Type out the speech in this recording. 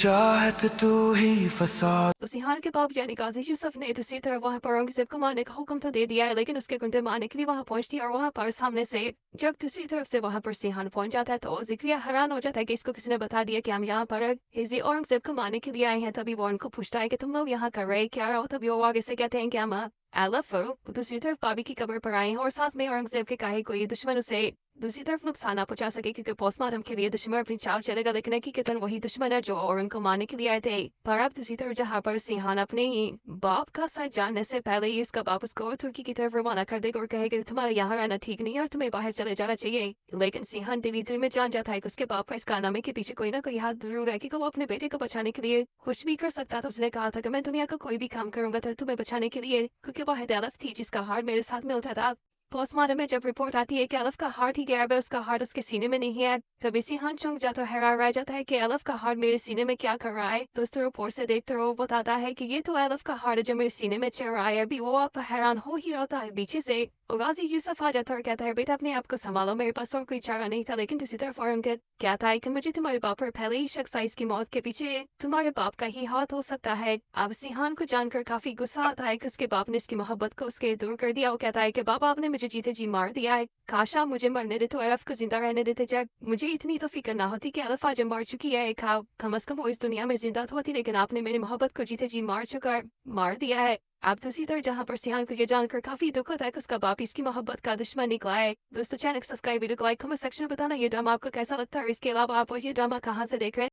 चाहत तू ही फसाद। तो सिहान के बाप यानी गाजी यूसुफ ने दूसरी तरफ वहां पर औरंगजेब को मारने का हुक्म तो दे दिया है, लेकिन उसके गुंडे मारने के लिए वहां पहुंचती है और वहां पर सामने से जब दूसरी तरफ से वहां पर सिहान पहुंच जाता है तो जिक्रिया हैरान हो जाता है कि इसको किसी ने बता दिया कि हम यहाँ पर हिजी औरंगजेब को मारने के लिए आए हैं। तभी वो उनको पूछता है कि तुम लोग यहाँ कर रहे क्या हो। तभी वो आगे से कहते हैं कि हम दूसरी तरफ बाबी की कब्र पर आए हैं और साथ में औरंगजेब के काहे कोई दुश्मन उसे दूसरी तरफ नुकसान ना पहुंचा सके, क्योंकि पोस्टमार्टम के लिए दुश्मन अपनी चाल चलेगा, लेकिन हकीकतन वही दुश्मन है जो औरंग को मारने के लिए आए थे। पर अब दूसरी तरफ जहाँ पर सिहान अपने ही बाप का साथ जानने से पहले ही इसका बाप उसको तुर्की की तरफ रवाना कर देगा और कहेगा कि तुम्हारा यहाँ रहना ठीक नहीं है और तुम्हें बाहर चले जाना चाहिए। लेकिन सिहान दिली दिल में जान जाता है कि उसके बाप का इस कारनामे के पीछे कोई ना कोई हाथ जरूर है, कि वो अपने बेटे को बचाने के लिए कुछ भी कर सकता था। उसने कहा था कि मैं दुनिया का कोई भी काम करूंगा तो तुम्हें बचाने के लिए, क्योंकि वह हदालत थी जिसका हार मेरे साथ मिलता था। पोस्टमार्टम में जब रिपोर्ट आती है कि एलफ का हार्ट ही गायब है, उसका हार्ट उसके सीने में नहीं है, तभी सिहान चौंक जाता है, हैरान रह जाता है कि एलफ का हार्ट मेरे सीने में क्या कर रहा है। तो उस रिपोर्ट से देखते रहो बताता है कि ये तो एलफ का हार्ट है जो मेरे सीने में चल रहा है। अभी वो आप हैरान हो ही रहता है पीछे से गाजी यूसुफ आ जाता है और कहता है बेटा अपने आप को संभालो, मेरे पास और कोई चारा नहीं था। लेकिन दूसरी तरफ औरंगजेब कहता है कि मुझे तुम्हारे बाप पर पहले ही शक था, इसकी मौत के पीछे तुम्हारे बाप का ही हाथ हो सकता है। अब सिहान को जानकर काफी गुस्सा आता है कि उसके बाप ने इसकी मोहब्बत को उसके दूर कर दिया। वो कहता है कि बाबा आपने मुझे जीते जी मार दिया है, काश आप मुझे मरने देते और अरफ को जिंदा रहने देते। जब मुझे इतनी तो फिक्र ना होती कि अरफ आज मर चुकी है, कम अज कम वो इस दुनिया में जिंदा तो होती, लेकिन आपने मेरी मोहब्बत को जीते जी मार दिया है। अब दूसरी तरफ जहाँ पर सिहान को ये जानकर काफी दुख होता है कि उसका बाप इसकी मोहब्बत का दुश्मन निकला है। दोस्तों चैनल सब्सक्राइब वीडियो को लाइक कमेंट सेक्शन में बताना ये ड्रामा आपको कैसा लगता है, और इसके अलावा आप ये ड्रामा कहाँ से देख रहे हैं।